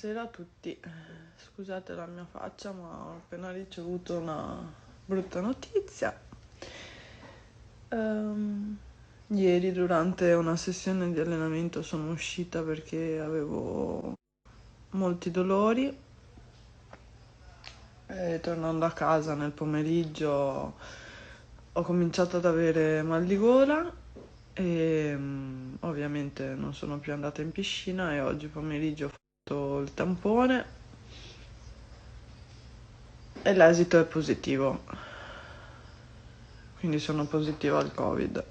Buonasera a tutti, scusate la mia faccia ma ho appena ricevuto una brutta notizia. Ieri durante una sessione di allenamento sono uscita perché avevo molti dolori e tornando a casa nel pomeriggio ho cominciato ad avere mal di gola e ovviamente non sono più andata in piscina e oggi pomeriggio ho fatto il tampone e l'esito è positivo, quindi sono positiva al Covid.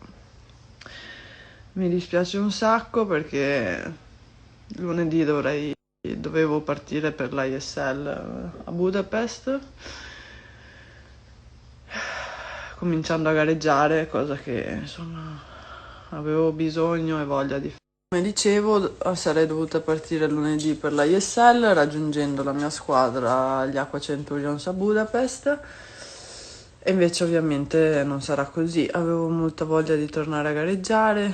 Mi dispiace un sacco perché lunedì dovevo partire per l'ISL a Budapest, cominciando a gareggiare, cosa che insomma avevo bisogno e voglia di fare. Come dicevo, sarei dovuta partire lunedì per la ISL, raggiungendo la mia squadra, gli Aqua Centurions a Budapest, e invece ovviamente non sarà così. Avevo molta voglia di tornare a gareggiare,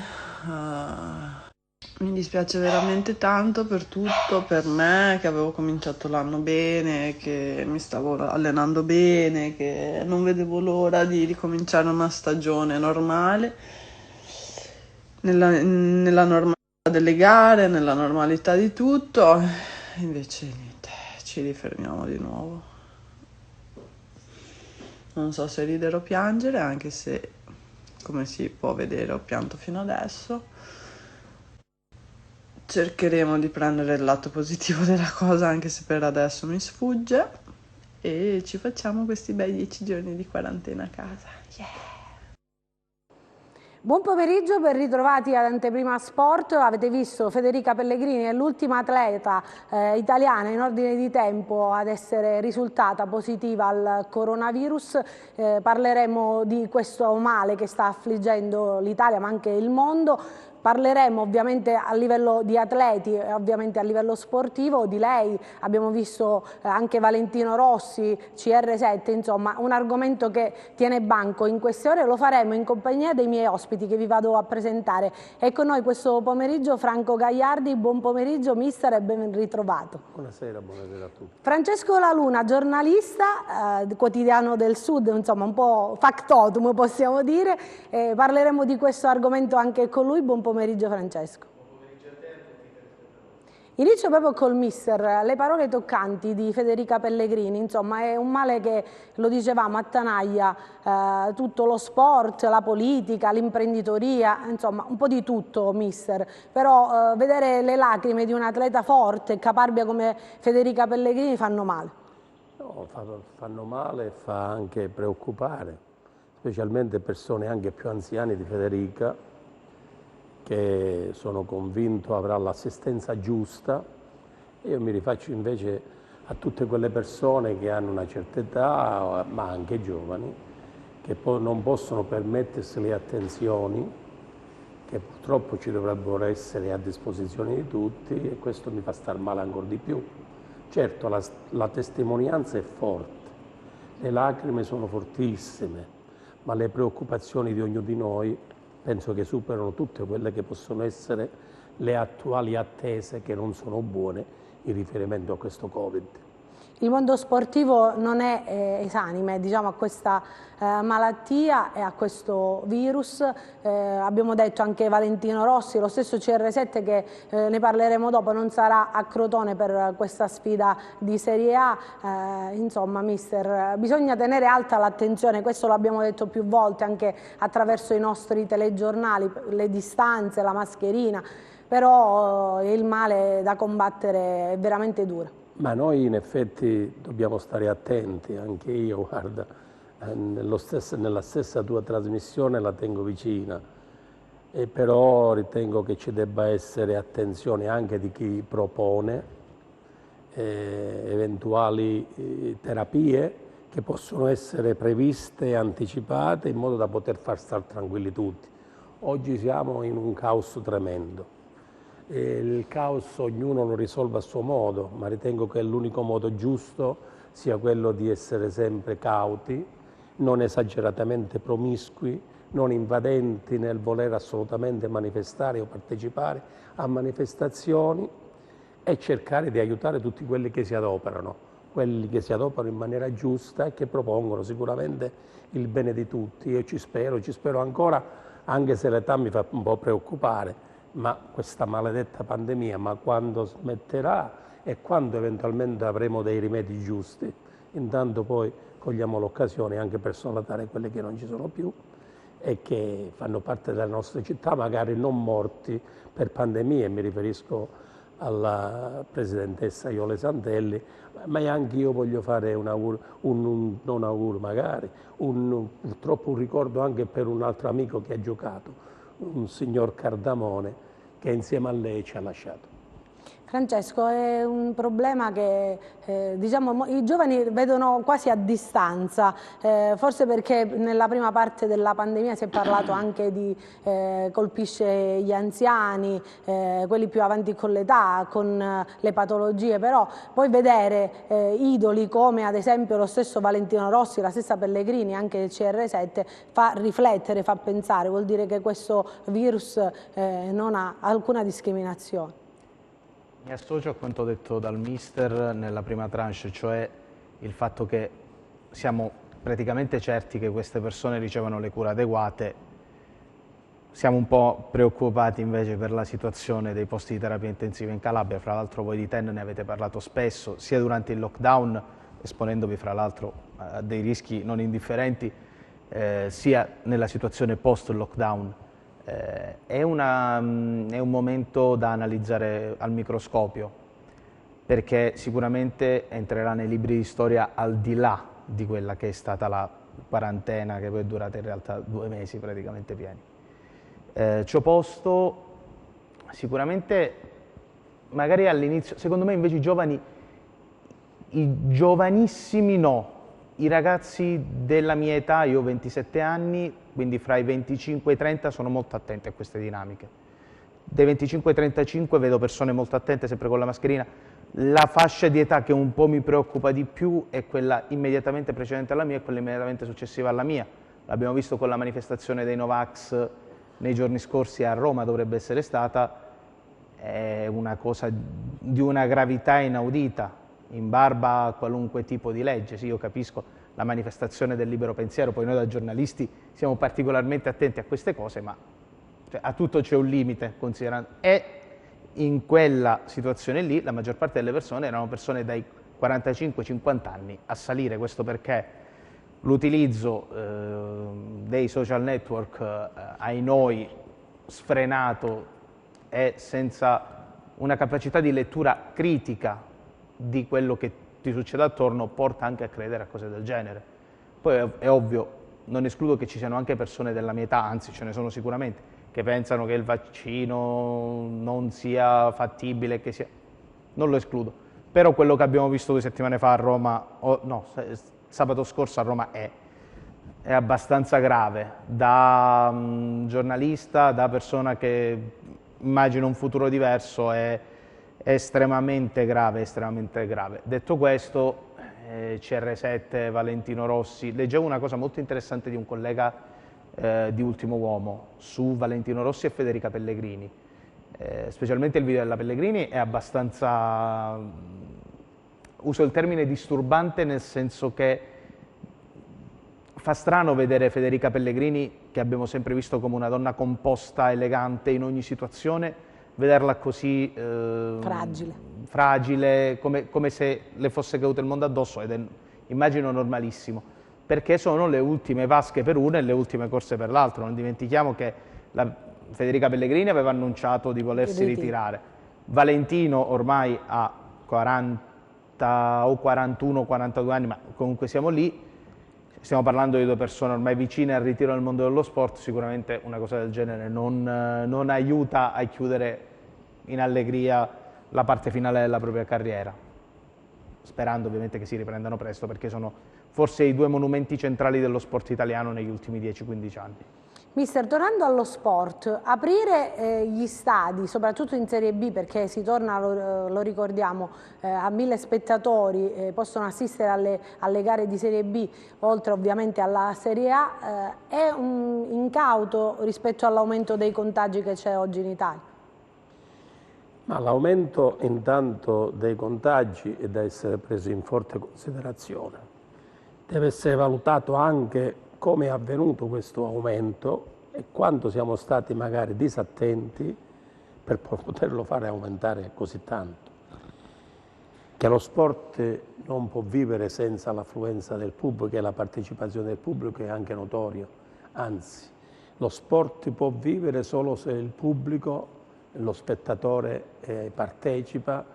mi dispiace veramente tanto per tutto, per me che avevo cominciato l'anno bene, che mi stavo allenando bene, che non vedevo l'ora di ricominciare una stagione normale, nella normalità delle gare, nella normalità di tutto. Invece niente, ci rifermiamo di nuovo. Non so se ridere o piangere, anche se, come si può vedere, ho pianto fino adesso. Cercheremo di prendere il lato positivo della cosa, anche se per adesso mi sfugge, e ci facciamo questi bei 10 giorni di quarantena a casa. Yeah! Buon pomeriggio, ben ritrovati ad Anteprima Sport. Avete visto Federica Pellegrini è l'ultima atleta italiana in ordine di tempo ad essere risultata positiva al coronavirus. Parleremo di questo male che sta affliggendo l'Italia ma anche il mondo. Parleremo ovviamente a livello di atleti e ovviamente a livello sportivo di lei. Abbiamo visto anche Valentino Rossi, CR7, insomma un argomento che tiene banco in queste ore. Lo faremo in compagnia dei miei ospiti che vi vado a presentare. È con noi questo pomeriggio Franco Gagliardi. Buon pomeriggio mister e ben ritrovato. Buonasera a tutti. Francesco La Luna, giornalista, quotidiano del Sud, insomma un po' factotum possiamo dire. Parleremo di questo argomento anche con lui. Buon pomeriggio Francesco. Buon pomeriggio a te e a tutti i telespettatori. Inizio proprio col mister, le parole toccanti di Federica Pellegrini, insomma è un male che, lo dicevamo, attanaglia tutto lo sport, la politica, l'imprenditoria, insomma un po' di tutto mister, però vedere le lacrime di un atleta forte e caparbia come Federica Pellegrini fanno male. No, fanno male e fa anche preoccupare, specialmente persone anche più anziane di Federica, che sono convinto avrà l'assistenza giusta. E io mi rifaccio invece a tutte quelle persone che hanno una certa età, ma anche giovani, che non possono permettersi le attenzioni che purtroppo ci dovrebbero essere a disposizione di tutti, e questo mi fa star male ancora di più. Certo, la testimonianza è forte, le lacrime sono fortissime, ma le preoccupazioni di ognuno di noi penso che superano tutte quelle che possono essere le attuali attese, che non sono buone in riferimento a questo Covid. Il mondo sportivo non è esanime, diciamo, a questa malattia e a questo virus. Abbiamo detto anche Valentino Rossi, lo stesso CR7 che ne parleremo dopo, non sarà a Crotone per questa sfida di Serie A. Insomma, mister, bisogna tenere alta l'attenzione, questo lo abbiamo detto più volte anche attraverso i nostri telegiornali, le distanze, la mascherina, però il male da combattere è veramente duro. Ma noi in effetti dobbiamo stare attenti, anche io, guarda, nella stessa tua trasmissione la tengo vicina, e però ritengo che ci debba essere attenzione anche di chi propone eventuali terapie che possono essere previste e anticipate in modo da poter far stare tranquilli tutti. Oggi siamo in un caos tremendo. Il caos ognuno lo risolve a suo modo, ma ritengo che l'unico modo giusto sia quello di essere sempre cauti, non esageratamente promiscui, non invadenti nel voler assolutamente manifestare o partecipare a manifestazioni, e cercare di aiutare tutti quelli che si adoperano in maniera giusta e che propongono sicuramente il bene di tutti. Io ci spero ancora, anche se l'età mi fa un po' preoccupare, ma questa maledetta pandemia, ma quando smetterà e quando eventualmente avremo dei rimedi giusti? Intanto poi cogliamo l'occasione anche per salutare quelli che non ci sono più e che fanno parte della nostra città, magari non morti per pandemie, mi riferisco alla presidentessa Iole Santelli, ma anche io voglio fare un augurio, non augurio magari, purtroppo un ricordo anche per un altro amico che ha giocato, un signor Cardamone che insieme a lei ci ha lasciato. Francesco, è un problema che diciamo, i giovani vedono quasi a distanza, forse perché nella prima parte della pandemia si è parlato anche di colpisce gli anziani, quelli più avanti con l'età, con le patologie, però poi vedere idoli come ad esempio lo stesso Valentino Rossi, la stessa Pellegrini, anche il CR7, fa riflettere, fa pensare, vuol dire che questo virus non ha alcuna discriminazione. Mi associo a quanto detto dal mister nella prima tranche, cioè il fatto che siamo praticamente certi che queste persone ricevano le cure adeguate. Siamo un po' preoccupati invece per la situazione dei posti di terapia intensiva in Calabria. Fra l'altro voi di TEN ne avete parlato spesso, sia durante il lockdown, esponendovi fra l'altro a dei rischi non indifferenti, sia nella situazione post-lockdown. È un momento da analizzare al microscopio, perché sicuramente entrerà nei libri di storia al di là di quella che è stata la quarantena, che poi è durata in realtà 2 mesi praticamente pieni. Ciò posto, sicuramente magari all'inizio, secondo me invece i giovanissimi no, i ragazzi della mia età, io ho 27 anni, quindi fra i 25 e i 30 sono molto attenti a queste dinamiche. Dai 25 ai 35 vedo persone molto attente, sempre con la mascherina. La fascia di età che un po' mi preoccupa di più è quella immediatamente precedente alla mia e quella immediatamente successiva alla mia. L'abbiamo visto con la manifestazione dei Novax nei giorni scorsi a Roma, dovrebbe essere stata, è una cosa di una gravità inaudita, in barba a qualunque tipo di legge. Sì, io capisco la manifestazione del libero pensiero, poi noi da giornalisti siamo particolarmente attenti a queste cose, ma cioè, a tutto c'è un limite, considerando. E in quella situazione lì la maggior parte delle persone erano persone dai 45-50 anni a salire, questo perché l'utilizzo dei social network, ai noi, sfrenato e senza una capacità di lettura critica di quello che ti succede attorno, porta anche a credere a cose del genere. Poi è ovvio, non escludo che ci siano anche persone della mia età, anzi ce ne sono sicuramente, che pensano che il vaccino non sia fattibile, che sia. Non lo escludo. Però quello che abbiamo visto 2 settimane fa a Roma, sabato scorso a Roma è abbastanza grave. Da giornalista, da persona che immagina un futuro diverso, è estremamente grave, estremamente grave. Detto questo, CR7, Valentino Rossi, leggevo una cosa molto interessante di un collega di Ultimo Uomo su Valentino Rossi e Federica Pellegrini. Specialmente il video della Pellegrini è abbastanza, uso il termine disturbante, nel senso che fa strano vedere Federica Pellegrini, che abbiamo sempre visto come una donna composta, elegante in ogni situazione, vederla così fragile, come se le fosse caduto il mondo addosso, ed è, immagino, normalissimo, perché sono le ultime vasche per una e le ultime corse per l'altro. Non dimentichiamo che Federica Pellegrini aveva annunciato di volersi ritirare, Valentino ormai ha 40 o 41, 42 anni, ma comunque siamo lì. Stiamo parlando di 2 persone ormai vicine al ritiro nel mondo dello sport, sicuramente una cosa del genere non aiuta a chiudere in allegria la parte finale della propria carriera, sperando ovviamente che si riprendano presto, perché sono forse i 2 monumenti centrali dello sport italiano negli ultimi 10-15 anni. Mister, tornando allo sport, aprire gli stadi, soprattutto in Serie B, perché si torna, lo ricordiamo, a 1000 spettatori, possono assistere alle gare di Serie B, oltre ovviamente alla Serie A, è un incauto rispetto all'aumento dei contagi che c'è oggi in Italia? Ma l'aumento intanto dei contagi è da essere preso in forte considerazione. Deve essere valutato anche come è avvenuto questo aumento e quanto siamo stati magari disattenti per poterlo fare aumentare così tanto. Che lo sport non può vivere senza l'affluenza del pubblico e la partecipazione del pubblico è anche notorio, anzi, lo sport può vivere solo se il pubblico, lo spettatore partecipa,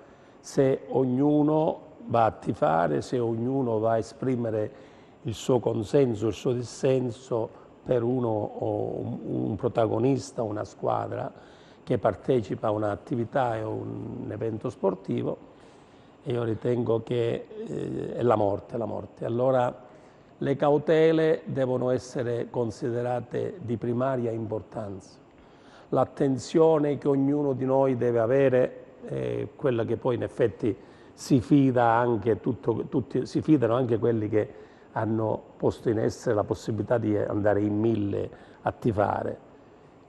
se ognuno va a tifare, se ognuno va a esprimere il suo consenso, il suo dissenso per uno o un protagonista, una squadra che partecipa a un'attività o un evento sportivo. E io ritengo che è la morte. Allora le cautele devono essere considerate di primaria importanza. L'attenzione che ognuno di noi deve avere è quella che poi in effetti si fida anche si fidano anche quelli che hanno posto in essere la possibilità di andare in 1000 a tifare.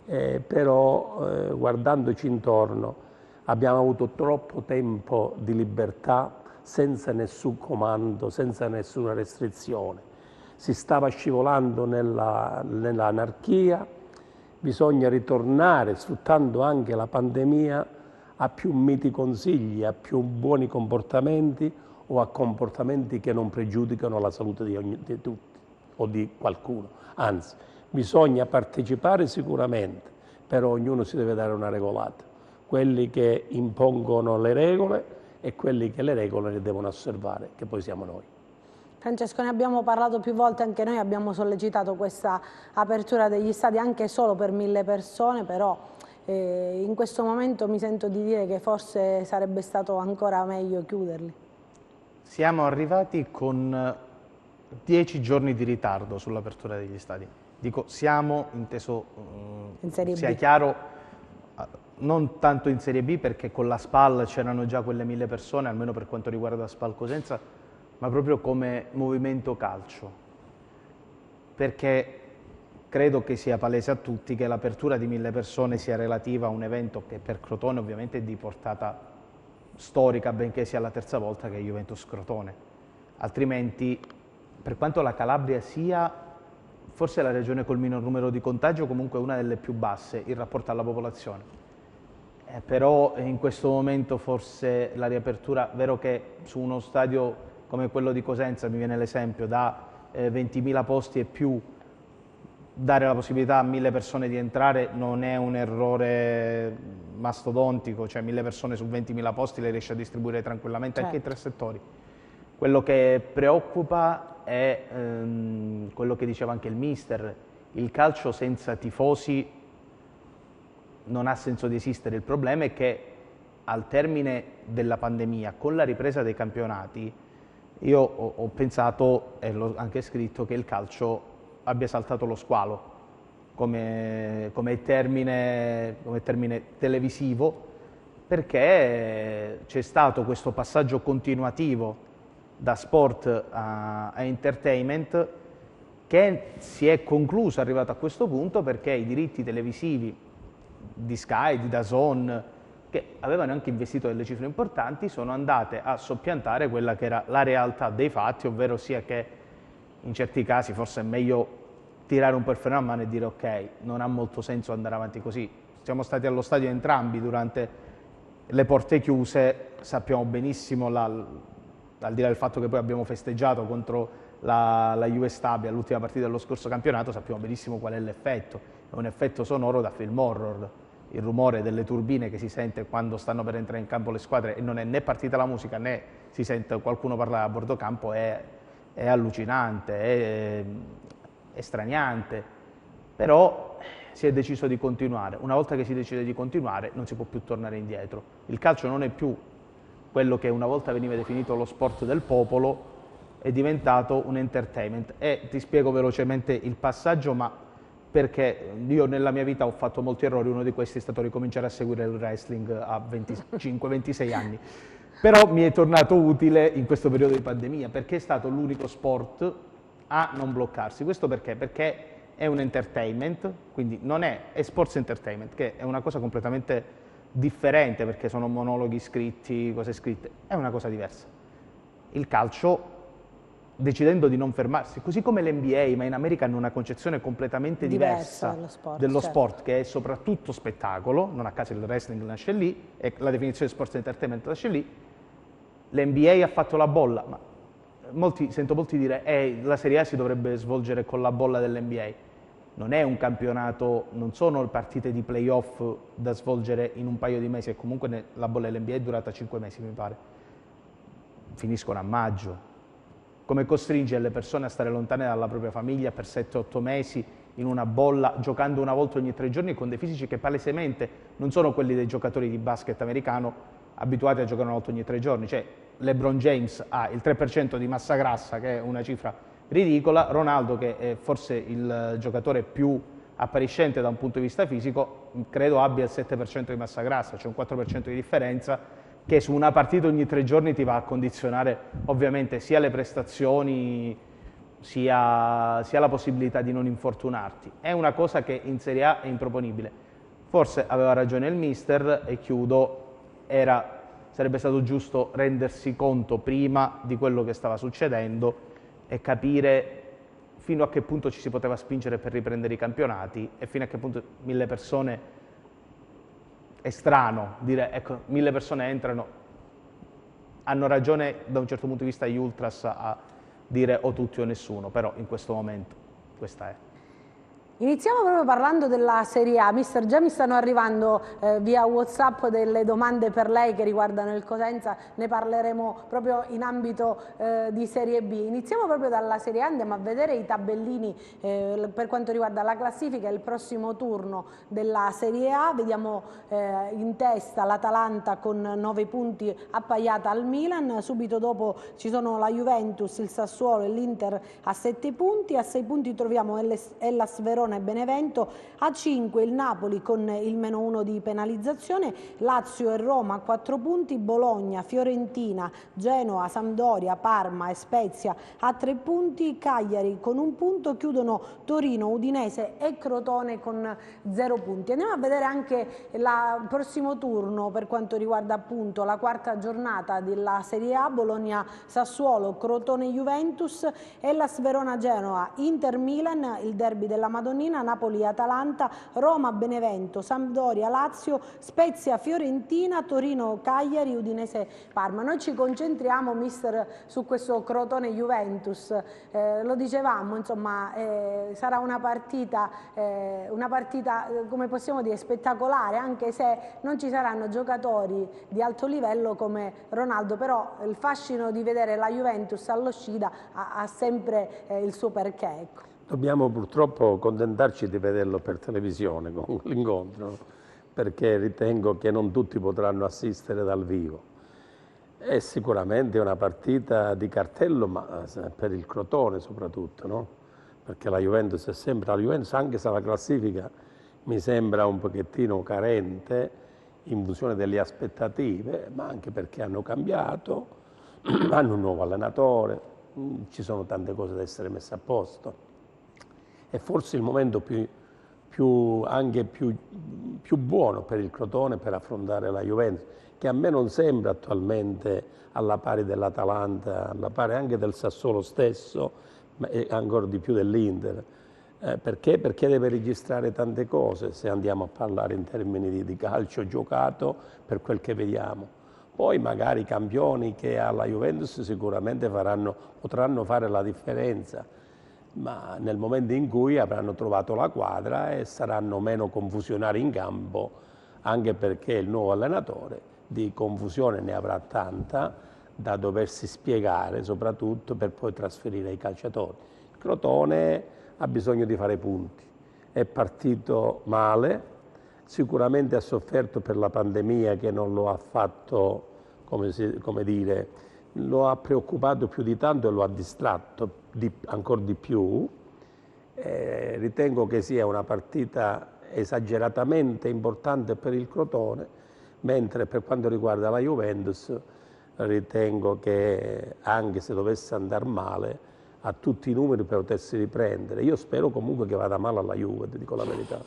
Però guardandoci intorno abbiamo avuto troppo tempo di libertà senza nessun comando, senza nessuna restrizione. Si stava scivolando nell'anarchia, bisogna ritornare, sfruttando anche la pandemia, a più miti consigli, a più buoni comportamenti o a comportamenti che non pregiudicano la salute di tutti o di qualcuno. Anzi, bisogna partecipare sicuramente, però ognuno si deve dare una regolata. Quelli che impongono le regole e quelli che le regole le devono osservare, che poi siamo noi. Francesco, ne abbiamo parlato più volte, anche noi abbiamo sollecitato questa apertura degli stadi anche solo per 1000 persone, però in questo momento mi sento di dire che forse sarebbe stato ancora meglio chiuderli. Siamo arrivati con 10 giorni di ritardo sull'apertura degli stadi. Dico siamo, inteso in Serie sia B. Chiaro, non tanto in Serie B perché con la SPAL c'erano già quelle 1000 persone, almeno per quanto riguarda la SPAL Cosenza, ma proprio come movimento calcio, perché credo che sia palese a tutti che l'apertura di 1000 persone sia relativa a un evento che per Crotone ovviamente è di portata storica, benché sia la terza volta che è Juventus Crotone. Altrimenti, per quanto la Calabria sia forse la regione col minor numero di contagi o comunque una delle più basse in rapporto alla popolazione, però in questo momento forse la riapertura, vero che su uno stadio come quello di Cosenza, mi viene l'esempio, da 20.000 posti e più, dare la possibilità a 1000 persone di entrare non è un errore mastodontico, cioè 1000 persone su 20.000 posti le riesce a distribuire tranquillamente anche in 3 settori. Quello che preoccupa è quello che diceva anche il mister, il calcio senza tifosi non ha senso di esistere. Il problema è che al termine della pandemia, con la ripresa dei campionati, io ho pensato, e l'ho anche scritto, che il calcio abbia saltato lo squalo come termine televisivo, perché c'è stato questo passaggio continuativo da sport a entertainment che si è concluso, arrivato a questo punto, perché i diritti televisivi di Sky, di DAZN, che avevano anche investito delle cifre importanti, sono andate a soppiantare quella che era la realtà dei fatti, ovvero sia che in certi casi forse è meglio tirare un po' il freno a mano e dire ok, non ha molto senso andare avanti così. Siamo stati allo stadio entrambi durante le porte chiuse, sappiamo benissimo, al di là del fatto che poi abbiamo festeggiato contro la Juve Stabia all'ultima partita dello scorso campionato, sappiamo benissimo qual è l'effetto. È un effetto sonoro da film horror. Il rumore delle turbine che si sente quando stanno per entrare in campo le squadre e non è né partita la musica né si sente qualcuno parlare a bordo campo è allucinante, è straniante, però si è deciso di continuare. Una volta che si decide di continuare non si può più tornare indietro. Il calcio non è più quello che una volta veniva definito lo sport del popolo, è diventato un entertainment. E ti spiego velocemente il passaggio, ma perché io nella mia vita ho fatto molti errori, uno di questi è stato ricominciare a seguire il wrestling a 25-26 anni, però mi è tornato utile in questo periodo di pandemia, perché è stato l'unico sport a non bloccarsi. Questo perché? Perché è un entertainment, quindi non è sports entertainment, che è una cosa completamente differente perché sono monologhi scritti, cose scritte, è una cosa diversa. Il calcio, decidendo di non fermarsi, così come l'NBA, ma in America hanno una concezione completamente diversa dello sport, che è soprattutto spettacolo, non a caso il wrestling nasce lì, e la definizione di sports entertainment nasce lì. L'NBA ha fatto la bolla, ma sento molti dire la Serie A si dovrebbe svolgere con la bolla dell'NBA. Non è un campionato, non sono partite di playoff da svolgere in un paio di mesi, e comunque la bolla dell'NBA è durata 5 mesi, mi pare. Finiscono a maggio. Come costringe le persone a stare lontane dalla propria famiglia per 7-8 mesi in una bolla, giocando una volta ogni 3 giorni con dei fisici che palesemente non sono quelli dei giocatori di basket americano abituati a giocare una volta ogni 3 giorni. Cioè, LeBron James ha il 3% di massa grassa, che è una cifra ridicola. Ronaldo, che è forse il giocatore più appariscente da un punto di vista fisico, credo abbia il 7% di massa grassa, cioè un 4% di differenza, che su una partita ogni 3 giorni ti va a condizionare ovviamente sia le prestazioni sia la possibilità di non infortunarti. È una cosa che in Serie A è improponibile. Forse aveva ragione il mister, e chiudo, sarebbe stato giusto rendersi conto prima di quello che stava succedendo e capire fino a che punto ci si poteva spingere per riprendere i campionati e fino a che punto 1000 persone. È strano dire, ecco, 1000 persone entrano, hanno ragione da un certo punto di vista gli ultras a dire o tutti o nessuno, però in questo momento questa è. Iniziamo proprio parlando della Serie A. Mister, già mi stanno arrivando via WhatsApp delle domande per lei che riguardano il Cosenza, ne parleremo proprio in ambito di Serie B. Iniziamo proprio dalla Serie A, andiamo a vedere i tabellini per quanto riguarda la classifica e il prossimo turno della Serie A. Vediamo in testa l'Atalanta con 9 punti, appaiata al Milan, subito dopo ci sono la Juventus, il Sassuolo e l'Inter a 7 punti, a 6 punti troviamo Hellas Verona e Benevento, a 5 il Napoli con il -1 di penalizzazione, Lazio e Roma a 4 punti, Bologna, Fiorentina, Genoa, Sampdoria, Parma e Spezia a 3 punti, Cagliari con 1 punto, chiudono Torino, Udinese e Crotone con 0 punti. Andiamo a vedere anche il prossimo turno per quanto riguarda appunto la quarta giornata della Serie A: Bologna, Sassuolo, Crotone, Juventus, Hellas Verona, Genoa, Inter, Milan, il derby della Madonnina, Napoli, Atalanta, Roma, Benevento, Sampdoria, Lazio, Spezia, Fiorentina, Torino, Cagliari, Udinese, Parma. Noi ci concentriamo, mister, su questo Crotone Juventus. Lo dicevamo, insomma, sarà una partita come possiamo dire spettacolare, anche se non ci saranno giocatori di alto livello come Ronaldo, però il fascino di vedere la Juventus allo Scida ha sempre il suo perché, ecco. Dobbiamo purtroppo contentarci di vederlo per televisione con l'incontro, perché ritengo che non tutti potranno assistere dal vivo. È sicuramente una partita di cartello, ma per il Crotone soprattutto, no? Perché la Juventus è sempre la Juventus, anche se la classifica mi sembra un pochettino carente in funzione delle aspettative, ma anche perché hanno cambiato, hanno un nuovo allenatore, ci sono tante cose da essere messe a posto. È forse il momento più buono per il Crotone per affrontare la Juventus, che a me non sembra attualmente alla pari dell'Atalanta, alla pari anche del Sassuolo stesso, ma ancora di più dell'Inter. Perché? Perché deve registrare tante cose, se andiamo a parlare in termini di calcio giocato, per quel che vediamo. Poi magari i campioni che ha la Juventus sicuramente potranno fare la differenza, ma nel momento in cui avranno trovato la quadra e saranno meno confusionari in campo, anche perché il nuovo allenatore di confusione ne avrà tanta da doversi spiegare, soprattutto per poi trasferire ai calciatori. Il Crotone ha bisogno di fare punti, è partito male, sicuramente ha sofferto per la pandemia che non lo ha fatto, come dire, lo ha preoccupato più di tanto e lo ha distratto ancora di più. Ritengo che sia una partita esageratamente importante per il Crotone, mentre per quanto riguarda la Juventus ritengo che anche se dovesse andare male ha tutti i numeri per potersi riprendere. Io spero comunque che vada male alla Juve, ti dico la verità,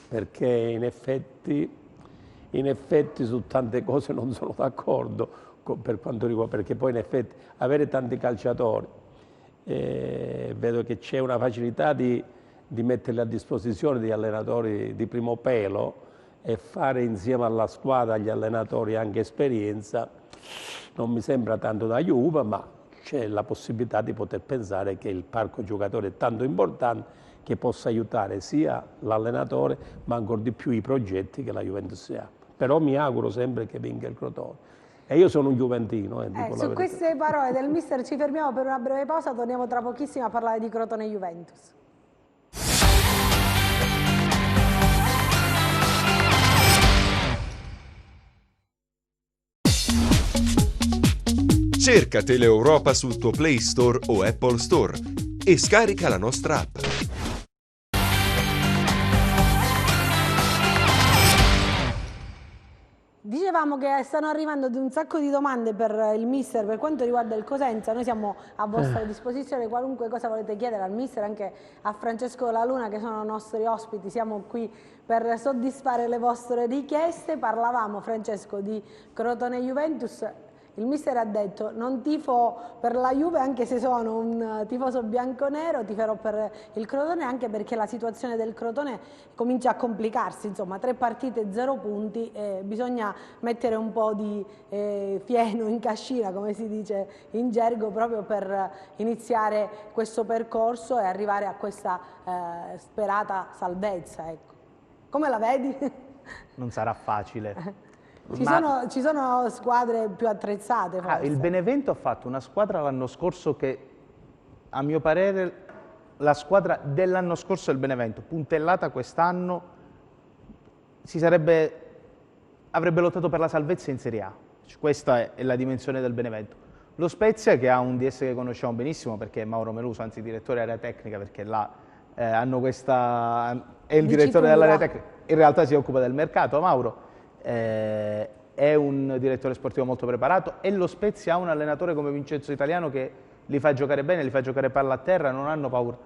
perché in effetti in effetti su tante cose non sono d'accordo per quanto riguarda, perché poi in effetti avere tanti calciatori, vedo che c'è una facilità di metterli a disposizione di allenatori di primo pelo e fare insieme alla squadra, agli allenatori anche esperienza, non mi sembra tanto da Juve, ma c'è la possibilità di poter pensare che il parco giocatori è tanto importante che possa aiutare sia l'allenatore ma ancora di più i progetti che la Juventus ha. Però mi auguro sempre che vinca il Crotone. E io sono un juventino. Su queste parole del mister ci fermiamo per una breve pausa, torniamo tra pochissimo a parlare di Crotone e Juventus. Cerca Teleeuropa sul tuo Play Store o Apple Store e scarica la nostra app. Dicevamo che stanno arrivando un sacco di domande per il mister per quanto riguarda il Cosenza. Noi siamo a vostra disposizione, qualunque cosa volete chiedere al mister, anche a Francesco La Luna, che sono i nostri ospiti, siamo qui per soddisfare le vostre richieste. Parlavamo, Francesco, di Crotone Juventus. Il mister ha detto: non tifo per la Juve anche se sono un tifoso bianconero, tiferò per il Crotone anche perché la situazione del Crotone comincia a complicarsi, insomma 3 partite, 0 punti, bisogna mettere un po' di fieno in cascina, come si dice in gergo, proprio per iniziare questo percorso e arrivare a questa sperata salvezza. Ecco. Come la vedi? Non sarà facile. Ci sono squadre più attrezzate forse. Il Benevento ha fatto una squadra l'anno scorso che, a mio parere, la squadra dell'anno scorso del Benevento, puntellata quest'anno, avrebbe lottato per la salvezza in Serie A. Questa è la dimensione del Benevento. Lo Spezia, che ha un DS che conosciamo benissimo perché è Mauro Meluso, anzi direttore area tecnica, perché là hanno è il direttore dell'area tecnica, in realtà si occupa del mercato, Mauro. È un direttore sportivo molto preparato e lo Spezia ha un allenatore come Vincenzo Italiano che li fa giocare bene, li fa giocare palla a terra, non hanno paura.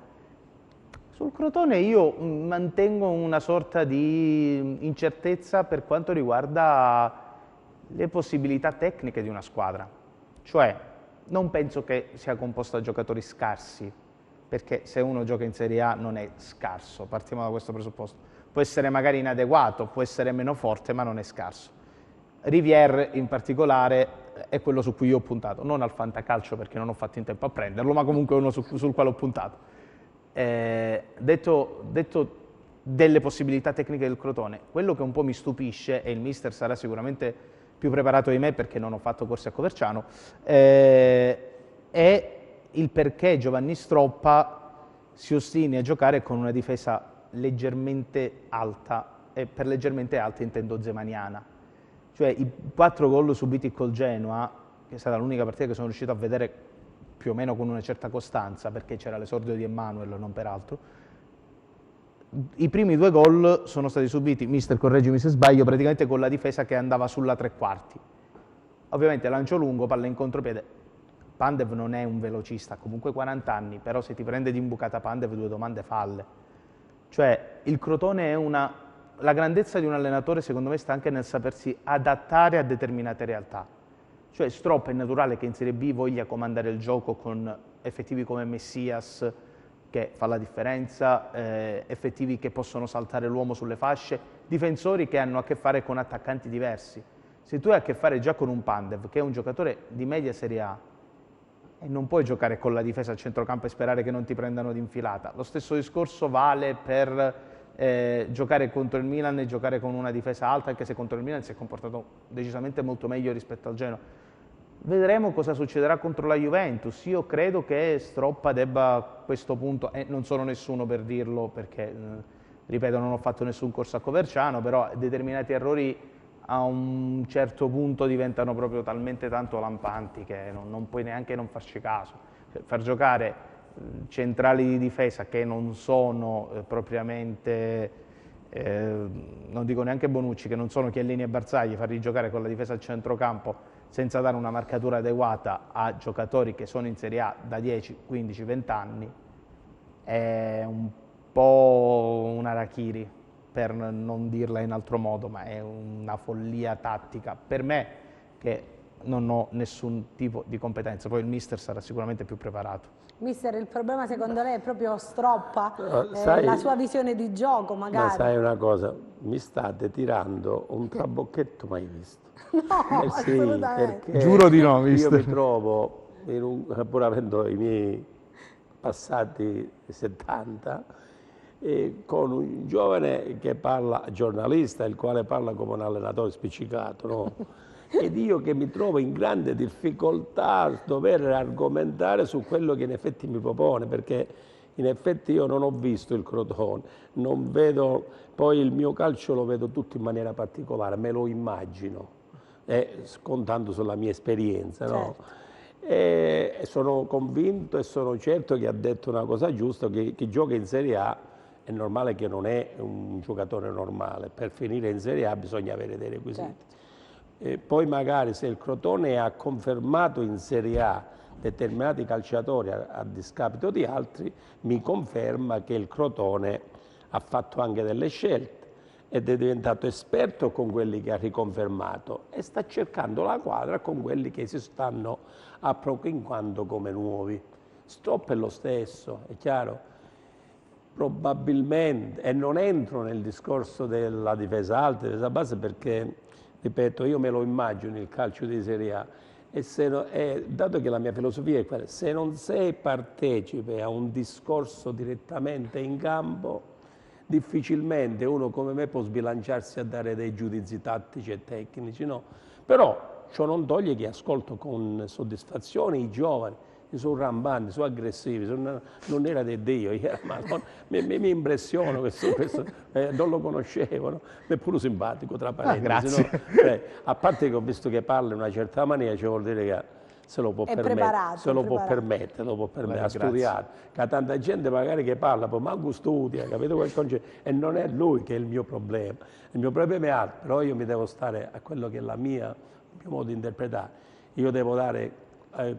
Sul Crotone io mantengo una sorta di incertezza per quanto riguarda le possibilità tecniche di una squadra, cioè non penso che sia composta da giocatori scarsi, perché se uno gioca in Serie A non è scarso, partiamo da questo presupposto. Può essere magari inadeguato, può essere meno forte, ma non è scarso. Rivière in particolare è quello su cui io ho puntato, non al fantacalcio perché non ho fatto in tempo a prenderlo, ma comunque uno sul quale ho puntato. Detto delle possibilità tecniche del Crotone, quello che un po' mi stupisce, e il mister sarà sicuramente più preparato di me perché non ho fatto corsi a Coverciano, è il perché Giovanni Stroppa si ostini a giocare con una difesa leggermente alta, e per leggermente alta intendo zemaniana. Cioè i 4 gol subiti col Genoa, che è stata l'unica partita che sono riuscito a vedere più o meno con una certa costanza, perché c'era l'esordio di Emmanuel, non peraltro, i primi 2 gol sono stati subiti, mister correggimi se sbaglio, praticamente con la difesa che andava sulla 3 quarti. Ovviamente lancio lungo, palla in contropiede. Pandev non è un velocista, comunque 40 anni, però se ti prende di imbucata Pandev 2 domande falle. Cioè il Crotone è la grandezza di un allenatore secondo me sta anche nel sapersi adattare a determinate realtà. Cioè Stroppa è naturale che in Serie B voglia comandare il gioco con effettivi come Messias, che fa la differenza, effettivi che possono saltare l'uomo sulle fasce, difensori che hanno a che fare con attaccanti diversi. Se tu hai a che fare già con un Pandev, che è un giocatore di media Serie A, e non puoi giocare con la difesa a centrocampo e sperare che non ti prendano d'infilata. Lo stesso discorso vale per giocare contro il Milan e giocare con una difesa alta, anche se contro il Milan si è comportato decisamente molto meglio rispetto al Genoa. Vedremo cosa succederà contro la Juventus. Io credo che Stroppa debba a questo punto, e non sono nessuno per dirlo perché, ripeto, non ho fatto nessun corso a Coverciano, però determinati errori a un certo punto diventano proprio talmente tanto lampanti che non puoi neanche non farci caso. Far giocare centrali di difesa che non sono propriamente, non dico neanche Bonucci, che non sono Chiellini e Barzagli, farli giocare con la difesa al centrocampo senza dare una marcatura adeguata a giocatori che sono in Serie A da 10, 15, 20 anni è un po' un harakiri, per non dirla in altro modo, ma è una follia tattica per me, che non ho nessun tipo di competenza. Poi il mister sarà sicuramente più preparato. Mister, il problema secondo lei è proprio Stroppa, sai, la sua visione di gioco magari? Ma sai una cosa, mi state tirando un trabocchetto mai visto. No, sì, assolutamente. Giuro di no, mister. Io mi trovo, pur avendo i miei passati 70, con un giovane che parla, giornalista, il quale parla come un allenatore spiccicato, no? Ed io che mi trovo in grande difficoltà a dover argomentare su quello che in effetti mi propone, perché in effetti io non ho visto il Crotone, non vedo, poi il mio calcio lo vedo tutto in maniera particolare, me lo immagino, scontando sulla mia esperienza, no? E sono convinto e sono certo che ha detto una cosa giusta, che chi gioca in Serie A è normale che non è un giocatore normale, per finire in Serie A bisogna avere dei requisiti. Certo. Poi magari se il Crotone ha confermato in Serie A determinati calciatori a discapito di altri, mi conferma che il Crotone ha fatto anche delle scelte ed è diventato esperto con quelli che ha riconfermato e sta cercando la quadra con quelli che si stanno appropriando come nuovi. Stop è lo stesso, è chiaro? Probabilmente, e non entro nel discorso della difesa alta, difesa bassa, perché, ripeto, io me lo immagino il calcio di Serie A e dato che la mia filosofia è quella, se non sei partecipe a un discorso direttamente in campo, difficilmente uno come me può sbilanciarsi a dare dei giudizi tattici e tecnici, no? Però ciò non toglie che ascolto con soddisfazione i giovani, sono rampanti, sono aggressivi, non era di Dio, ma mi impressiona questo non lo conoscevo, no? È pure simpatico, tra parentesi. Grazie. No? A parte che ho visto che parla in una certa maniera, ci vuol dire che se lo può permettere, lo può permettere, ha studiato. Che ha tanta gente magari che parla, poi manco studia, capito quel concetto? E non è lui che è il mio problema. Il mio problema è altro, però io mi devo stare a quello che è il mio modo di interpretare. Io devo dare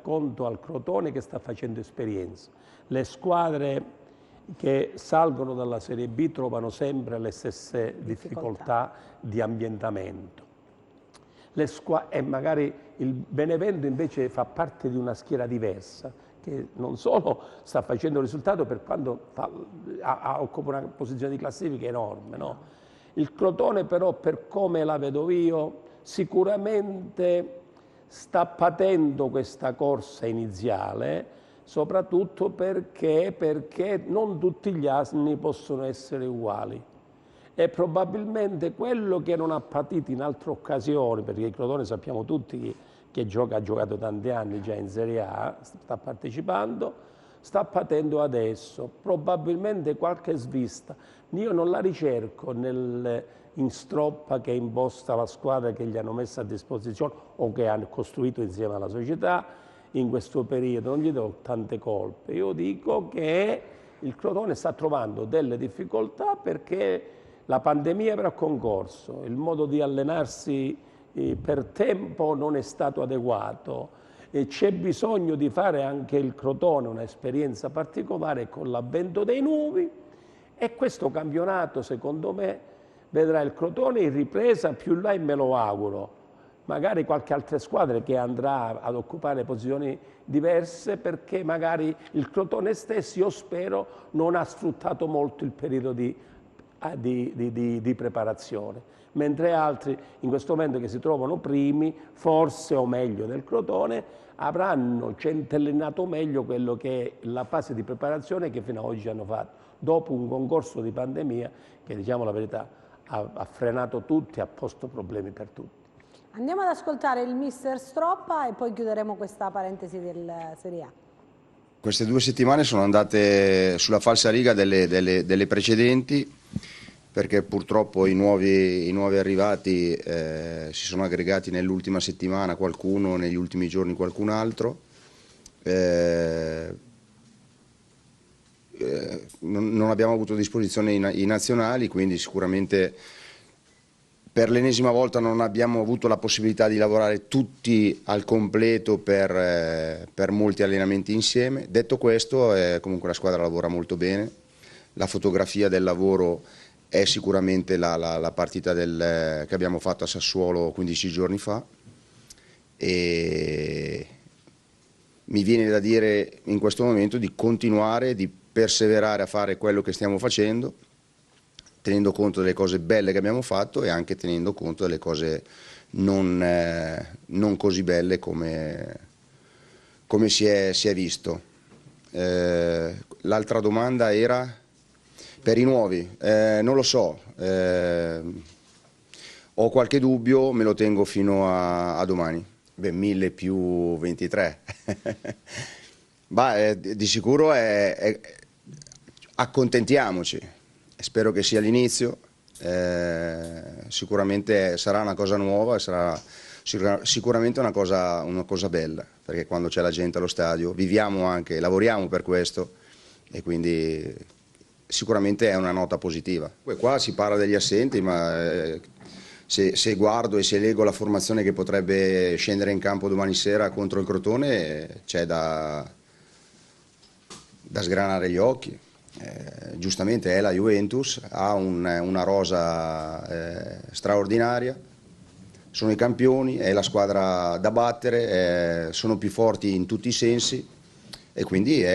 conto al Crotone che sta facendo esperienza. Le squadre che salgono dalla Serie B trovano sempre le stesse difficoltà di ambientamento. E magari il Benevento invece fa parte di una schiera diversa, che non solo sta facendo risultato per quando occupa una posizione di classifica enorme, no? Il Crotone però, per come la vedo io, sicuramente sta patendo questa corsa iniziale, soprattutto perché non tutti gli asini possono essere uguali. E probabilmente quello che non ha patito in altre occasioni, perché il Crotone sappiamo tutti che ha giocato tanti anni già in Serie A, sta partecipando, sta patendo adesso, probabilmente qualche svista. Io non la ricerco in Stroppa che imposta la squadra che gli hanno messo a disposizione o che hanno costruito insieme alla società in questo periodo, non gli do tante colpe. Io dico che il Crotone sta trovando delle difficoltà perché la pandemia avrà concorso, il modo di allenarsi per tempo non è stato adeguato e c'è bisogno di fare anche il Crotone un'esperienza particolare con l'avvento dei nuovi e questo campionato secondo me vedrà il Crotone in ripresa più là e me lo auguro, magari qualche altra squadra che andrà ad occupare posizioni diverse perché magari il Crotone stesso, io spero, non ha sfruttato molto il periodo di preparazione, mentre altri in questo momento che si trovano primi, forse o meglio del Crotone, avranno centellinato meglio quello che è la fase di preparazione che fino ad oggi hanno fatto, dopo un concorso di pandemia che, diciamo la verità, ha frenato tutti, ha posto problemi per tutti. Andiamo ad ascoltare il mister Stroppa e poi chiuderemo questa parentesi del Serie A. Queste 2 settimane sono andate sulla falsariga delle precedenti, perché purtroppo i nuovi arrivati si sono aggregati nell'ultima settimana, qualcuno negli ultimi giorni qualcun altro. Non abbiamo avuto a disposizione i nazionali, quindi sicuramente per l'ennesima volta non abbiamo avuto la possibilità di lavorare tutti al completo per molti allenamenti insieme. Detto questo, comunque la squadra lavora molto bene, la fotografia del lavoro è sicuramente la partita che abbiamo fatto a Sassuolo 15 giorni fa, e mi viene da dire in questo momento di continuare, di perseverare a fare quello che stiamo facendo, tenendo conto delle cose belle che abbiamo fatto e anche tenendo conto delle cose non così belle come si è visto. L'altra domanda era per i nuovi, non lo so, ho qualche dubbio, me lo tengo fino a domani. Beh, 1000 più 23. Di sicuro accontentiamoci, spero che sia l'inizio, sicuramente sarà una cosa nuova, sarà sicuramente una cosa bella, perché quando c'è la gente allo stadio viviamo anche, lavoriamo per questo, e quindi sicuramente è una nota positiva. Poi qua si parla degli assenti, ma se guardo e se leggo la formazione che potrebbe scendere in campo domani sera contro il Crotone, c'è da sgranare gli occhi. Giustamente è la Juventus, ha una rosa straordinaria, sono i campioni, è la squadra da battere, sono più forti in tutti i sensi, e quindi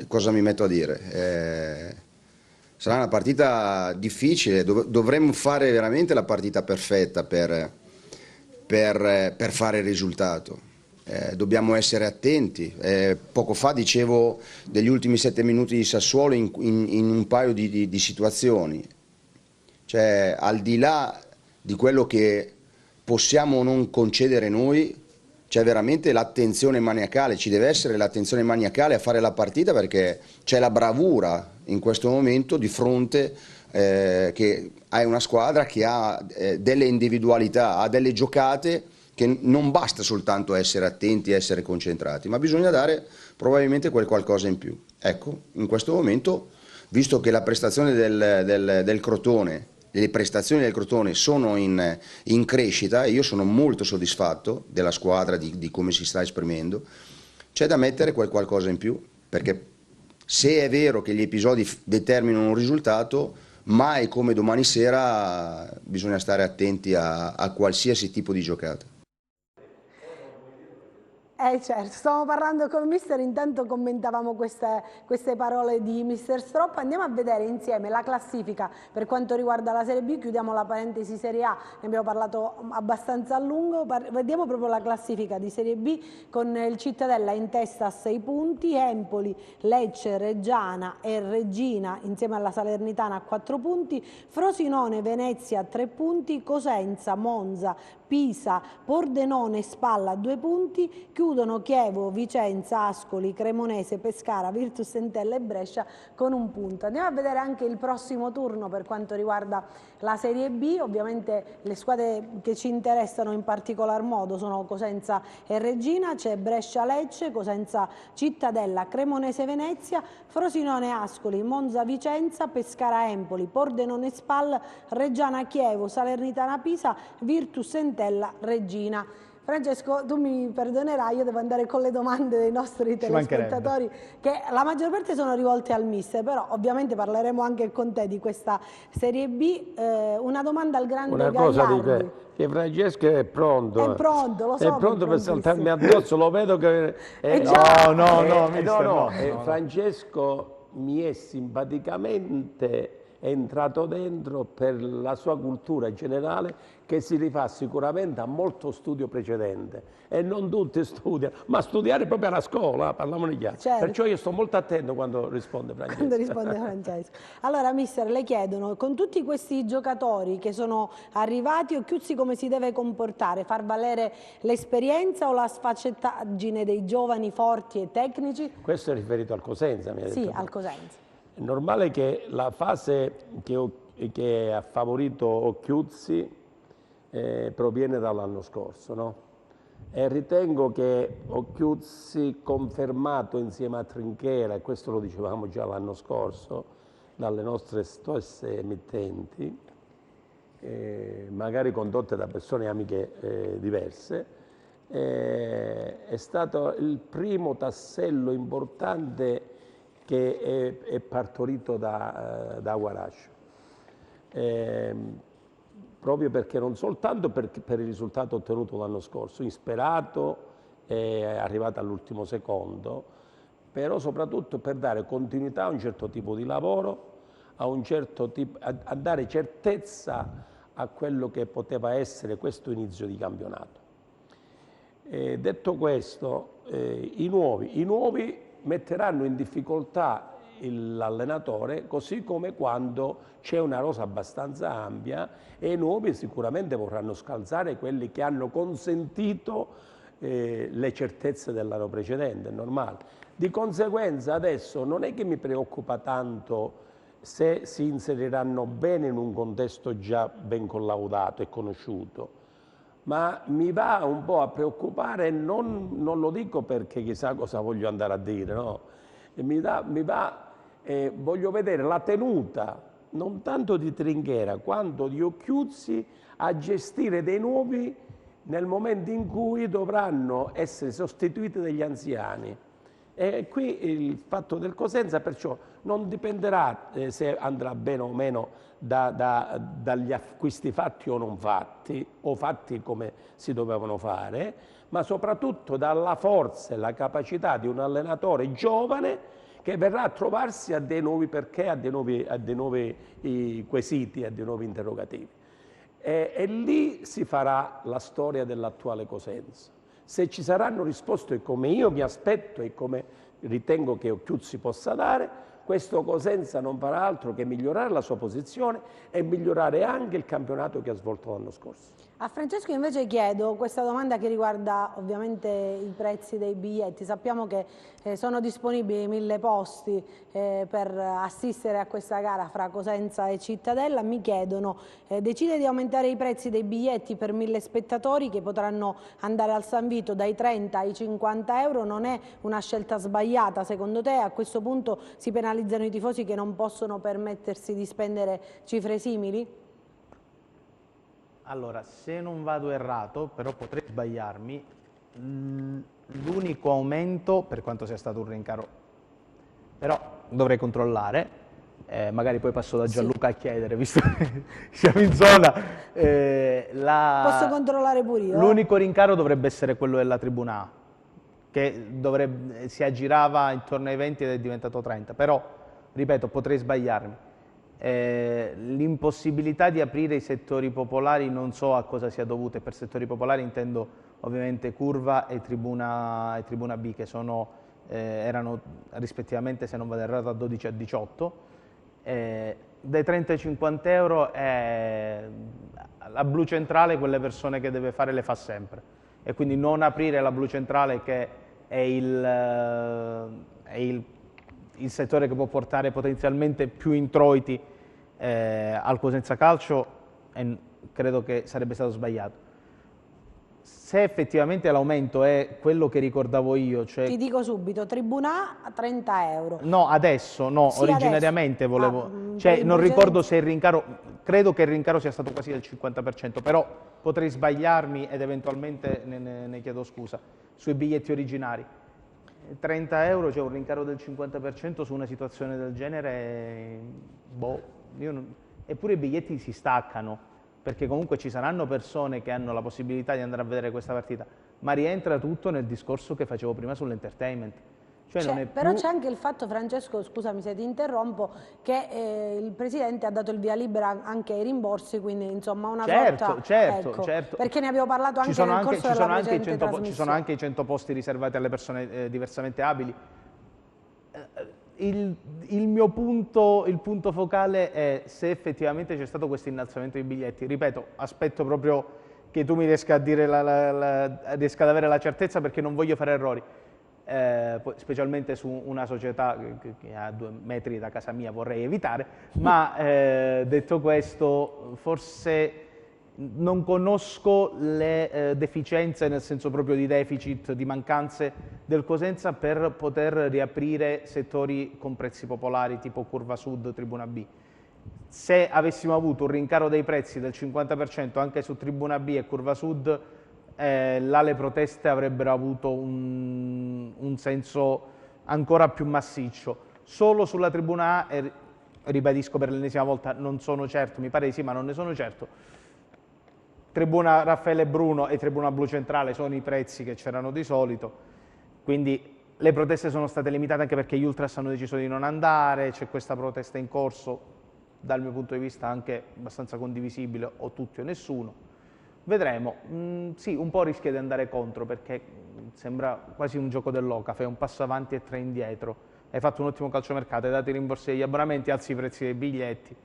cosa mi metto a dire? Sarà una partita difficile, dovremmo fare veramente la partita perfetta per fare il risultato. Dobbiamo essere attenti. Poco fa dicevo degli ultimi 7 minuti di Sassuolo in un paio di situazioni. Cioè, al di là di quello che possiamo o non concedere noi, c'è veramente l'attenzione maniacale, ci deve essere l'attenzione maniacale a fare la partita, perché c'è la bravura in questo momento di fronte, che hai una squadra che ha delle individualità, ha delle giocate che non basta soltanto essere attenti, essere concentrati, ma bisogna dare probabilmente quel qualcosa in più. Ecco, in questo momento, visto che la prestazione del Crotone, le prestazioni del Crotone sono in crescita, e io sono molto soddisfatto della squadra, di come si sta esprimendo, c'è da mettere quel qualcosa in più, perché se è vero che gli episodi determinano un risultato, mai come domani sera bisogna stare attenti a qualsiasi tipo di giocata. Certo, stavamo parlando con il mister, intanto commentavamo queste parole di mister Stropp. Andiamo a vedere insieme la classifica per quanto riguarda la Serie B, chiudiamo la parentesi Serie A, ne abbiamo parlato abbastanza a lungo, vediamo proprio la classifica di Serie B con il Cittadella in testa a 6 punti, Empoli, Lecce, Reggiana e Reggina insieme alla Salernitana a 4 punti, Frosinone, Venezia a 3 punti, Cosenza, Monza, Pisa, Pordenone e Spalla a 2 punti, chiudono Chievo, Vicenza, Ascoli, Cremonese, Pescara, Virtus Entella e Brescia con 1 punto. Andiamo a vedere anche il prossimo turno per quanto riguarda la Serie B. Ovviamente le squadre che ci interessano in particolar modo sono Cosenza e Reggina, c'è Brescia-Lecce, Cosenza-Cittadella, Cremonese-Venezia, Frosinone-Ascoli, Monza-Vicenza, Pescara-Empoli, Pordenone-Spal, Reggiana-Chievo, Salernitana-Pisa, Virtus Entella-Reggina. Francesco, tu mi perdonerai, io devo andare con le domande dei nostri telespettatori, che la maggior parte sono rivolte al mister, però ovviamente parleremo anche con te di questa Serie B. Una domanda al grande Gagliardi. Una cosa dico, che Francesco è pronto. È pronto, lo so. È pronto per saltarmi addosso, lo vedo che... No, Francesco mi è simpaticamente entrato dentro per la sua cultura generale, che si rifà sicuramente a molto studio precedente, e non tutti studiano, ma studiare proprio alla scuola, parliamone chiaro. Certo. Perciò io sto molto attento quando risponde Francesco. Quando risponde Francesco. Allora, mister, le chiedono, con tutti questi giocatori che sono arrivati, Occhiuzzi come si deve comportare? Far valere l'esperienza o la sfaccettaggine dei giovani forti e tecnici? Questo è riferito al Cosenza, mi ha detto. Sì, al Cosenza. È normale che la fase che ha favorito Occhiuzzi proviene dall'anno scorso, no? E ritengo che Occhiuzzi, confermato insieme a Trinchera, e questo lo dicevamo già l'anno scorso dalle nostre stesse emittenti, magari condotte da persone amiche diverse, è stato il primo tassello importante che è partorito da Guarascio. proprio perché non soltanto per il risultato ottenuto l'anno scorso, insperato e arrivato all'ultimo secondo, però soprattutto per dare continuità a un certo tipo di lavoro, a dare certezza a quello che poteva essere questo inizio di campionato. Detto questo, i nuovi metteranno in difficoltà l'allenatore, così come quando c'è una rosa abbastanza ampia, e i nuovi sicuramente vorranno scalzare quelli che hanno consentito le certezze dell'anno precedente, è normale. Di conseguenza adesso non è che mi preoccupa tanto se si inseriranno bene in un contesto già ben collaudato e conosciuto, ma mi va un po' a preoccupare, non lo dico perché chissà cosa voglio andare a dire, no? Voglio vedere la tenuta, non tanto di Trinchera, quanto di Occhiuzzi a gestire dei nuovi nel momento in cui dovranno essere sostituiti dagli anziani. E qui il fatto del Cosenza perciò non dipenderà se andrà bene o meno dagli acquisti fatti o non fatti, o fatti come si dovevano fare, ma soprattutto dalla forza e la capacità di un allenatore giovane che verrà a trovarsi a dei nuovi perché, a dei nuovi quesiti, a dei nuovi interrogativi. E lì si farà la storia dell'attuale Cosenza. Se ci saranno risposte come io mi aspetto e come ritengo che Occhiuzzi possa dare, questo Cosenza non farà altro che migliorare la sua posizione e migliorare anche il campionato che ha svolto l'anno scorso. A Francesco invece chiedo questa domanda che riguarda ovviamente i prezzi dei biglietti. Sappiamo che sono disponibili 1000 posti per assistere a questa gara fra Cosenza e Cittadella. Mi chiedono, decide di aumentare i prezzi dei biglietti per 1000 spettatori che potranno andare al San Vito dai 30 ai 50 euro. Non è una scelta sbagliata secondo te? A questo punto si penalizzano i tifosi che non possono permettersi di spendere cifre simili? Allora, se non vado errato, però potrei sbagliarmi, l'unico aumento, per quanto sia stato un rincaro, però dovrei controllare, magari poi passo da Gianluca a chiedere, visto che siamo in zona. Posso controllare pure io? L'unico rincaro dovrebbe essere quello della tribuna A, che si aggirava intorno ai 20 ed è diventato 30, però, ripeto, potrei sbagliarmi. L'impossibilità di aprire i settori popolari non so a cosa sia dovuta, e per settori popolari intendo ovviamente Curva e Tribuna B, che erano rispettivamente, se non vado errato, a 12 e a 18. Dai 30 ai 50 euro la blu centrale, quelle persone che deve fare le fa sempre, e quindi non aprire la blu centrale, che è il settore che può portare potenzialmente più introiti al Cosenza Calcio, credo che sarebbe stato sbagliato. Se effettivamente l'aumento è quello che ricordavo io, cioè... Ti dico subito, Tribuna A 30 euro. No, adesso, no, sì, originariamente adesso. Volevo... cioè, non ricordo se il rincaro... Credo che il rincaro sia stato quasi del 50%, però potrei sbagliarmi ed eventualmente ne chiedo scusa, sui biglietti originari. 30 euro, cioè un rincaro del 50% su una situazione del genere, boh, eppure i biglietti si staccano, perché comunque ci saranno persone che hanno la possibilità di andare a vedere questa partita, ma rientra tutto nel discorso che facevo prima sull'entertainment. Cioè però c'è anche il fatto, Francesco, scusami se ti interrompo, che il Presidente ha dato il via libera anche ai rimborsi, quindi insomma una sorta... Certo. Perché ne abbiamo parlato anche nel corso della precedente trasmissione. Ci sono anche i 100 posti riservati alle persone diversamente abili. Il punto focale è se effettivamente c'è stato questo innalzamento dei biglietti. Ripeto, aspetto proprio che tu mi riesca a dire riesca ad avere la certezza, perché non voglio fare errori. Specialmente su una società che a 2 metri da casa mia vorrei evitare, ma detto questo, forse non conosco le deficienze, nel senso proprio di deficit, di mancanze del Cosenza per poter riaprire settori con prezzi popolari tipo Curva Sud, Tribuna B. Se avessimo avuto un rincaro dei prezzi del 50% anche su Tribuna B e Curva Sud, là le proteste avrebbero avuto un senso ancora più massiccio. Solo sulla Tribuna A ribadisco per l'ennesima volta, non sono certo, mi pare di sì, ma non ne sono certo. Tribuna Raffaele Bruno e Tribuna Blu Centrale sono i prezzi che c'erano di solito, quindi le proteste sono state limitate anche perché gli ultras hanno deciso di non andare, c'è questa protesta in corso, dal mio punto di vista anche abbastanza condivisibile, o tutti o nessuno. Vedremo, sì, un po' rischia di andare contro perché sembra quasi un gioco dell'oca, fai un passo avanti e tre indietro, hai fatto un ottimo calciomercato, hai dato i rimborsi degli abbonamenti, alzi i prezzi dei biglietti,